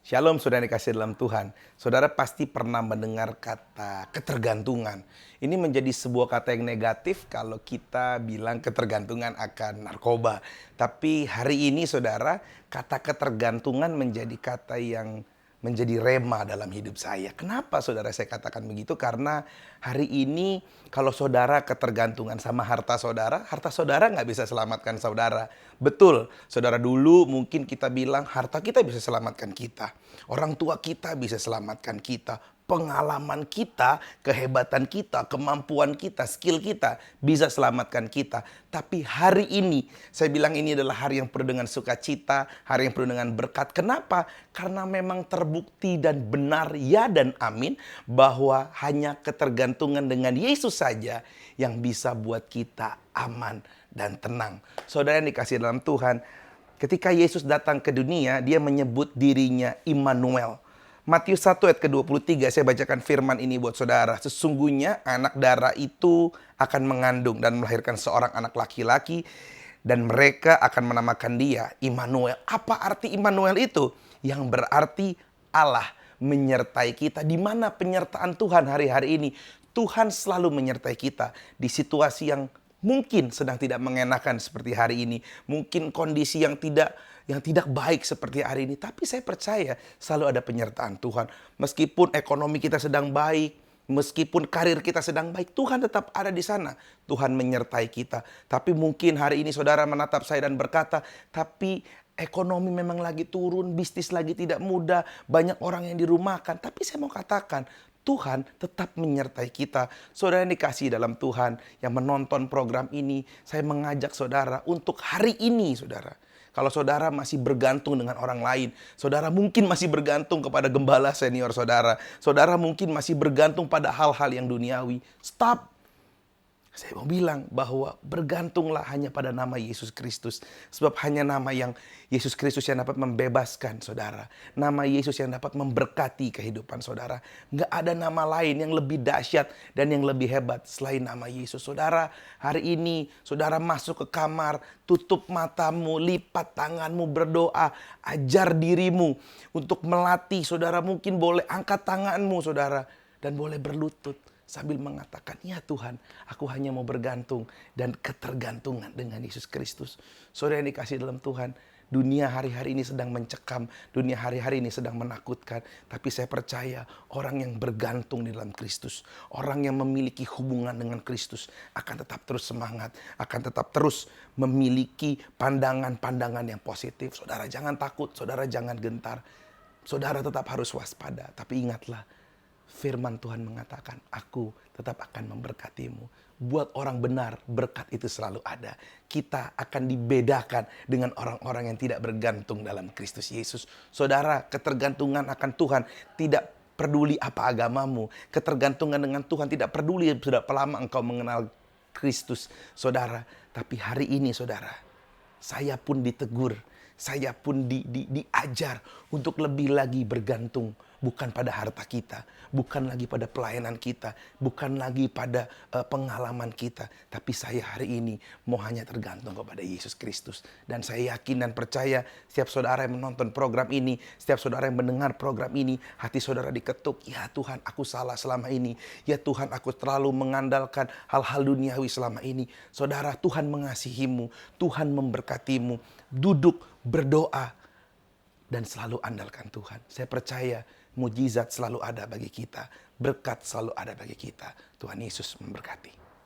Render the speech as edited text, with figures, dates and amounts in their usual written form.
Shalom, saudara yang dikasih dalam Tuhan. Saudara pasti pernah mendengar kata ketergantungan. Ini menjadi sebuah kata yang negatif kalau kita bilang ketergantungan akan narkoba. Tapi hari ini saudara, kata ketergantungan menjadi kata yang menjadi rema dalam hidup saya. Kenapa saudara saya katakan begitu? Karena hari ini kalau saudara ketergantungan sama harta saudara nggak bisa selamatkan saudara. Betul, saudara, dulu mungkin kita bilang harta kita bisa selamatkan kita. Orang tua kita bisa selamatkan kita. Pengalaman kita, kehebatan kita, kemampuan kita, skill kita bisa selamatkan kita. Tapi hari ini, saya bilang ini adalah hari yang penuh dengan sukacita, hari yang penuh dengan berkat. Kenapa? Karena memang terbukti dan benar, ya dan amin, bahwa hanya ketergantungan dengan Yesus saja yang bisa buat kita aman dan tenang. Saudara yang dikasih dalam Tuhan, ketika Yesus datang ke dunia, dia menyebut dirinya Immanuel. Matius 1 ayat ke-23, saya bacakan firman ini buat saudara. Sesungguhnya anak darah itu akan mengandung dan melahirkan seorang anak laki-laki, dan mereka akan menamakan dia Immanuel. Apa arti Immanuel itu? Yang berarti Allah menyertai kita. Di mana penyertaan Tuhan hari-hari ini? Tuhan selalu menyertai kita di situasi yang mungkin sedang tidak mengenakan seperti hari ini. Mungkin kondisi yang tidak baik seperti hari ini. Tapi saya percaya selalu ada penyertaan Tuhan. Meskipun ekonomi kita sedang baik, meskipun karir kita sedang baik, Tuhan tetap ada di sana. Tuhan menyertai kita. Tapi mungkin hari ini saudara menatap saya dan berkata, tapi ekonomi memang lagi turun, bisnis lagi tidak mudah, banyak orang yang dirumahkan. Tapi saya mau katakan, Tuhan tetap menyertai kita. Saudara yang dikasihi dalam Tuhan, yang menonton program ini, saya mengajak saudara untuk hari ini, saudara. Kalau saudara masih bergantung dengan orang lain, saudara mungkin masih bergantung kepada gembala senior saudara, saudara mungkin masih bergantung pada hal-hal yang duniawi. Stop! Saya mau bilang bahwa bergantunglah hanya pada nama Yesus Kristus. Sebab hanya nama yang Yesus Kristus yang dapat membebaskan saudara. Nama Yesus yang dapat memberkati kehidupan saudara. Nggak ada nama lain yang lebih dahsyat dan yang lebih hebat selain nama Yesus. Saudara, hari ini saudara masuk ke kamar, tutup matamu, lipat tanganmu, berdoa. Ajar dirimu untuk melatih. Saudara mungkin boleh angkat tanganmu saudara. Dan boleh berlutut. Sambil mengatakan, ya Tuhan, aku hanya mau bergantung dan ketergantungan dengan Yesus Kristus. Saudara yang dikasih dalam Tuhan, dunia hari-hari ini sedang mencekam, dunia hari-hari ini sedang menakutkan. Tapi saya percaya orang yang bergantung di dalam Kristus, orang yang memiliki hubungan dengan Kristus akan tetap terus semangat, akan tetap terus memiliki pandangan-pandangan yang positif. Saudara jangan takut, saudara jangan gentar, saudara tetap harus waspada. Tapi ingatlah, firman Tuhan mengatakan, aku tetap akan memberkatimu. Buat orang benar, berkat itu selalu ada. Kita akan dibedakan dengan orang-orang yang tidak bergantung dalam Kristus Yesus. Saudara, ketergantungan akan Tuhan tidak peduli apa agamamu. Ketergantungan dengan Tuhan tidak peduli sudah lama engkau mengenal Kristus, saudara. Tapi hari ini, saudara, saya pun ditegur, saya pun diajar untuk lebih lagi bergantung. Bukan pada harta kita, bukan lagi pada pelayanan kita, bukan lagi pada pengalaman kita. Tapi saya hari ini mau hanya tergantung kepada Yesus Kristus. Dan saya yakin dan percaya setiap saudara yang menonton program ini, setiap saudara yang mendengar program ini, hati saudara diketuk. Ya Tuhan, aku salah selama ini. Ya Tuhan, aku terlalu mengandalkan hal-hal duniawi selama ini. Saudara, Tuhan mengasihimu, Tuhan memberkatimu. Duduk, berdoa, dan selalu andalkan Tuhan. Saya percaya mujizat selalu ada bagi kita. Berkat selalu ada bagi kita. Tuhan Yesus memberkati.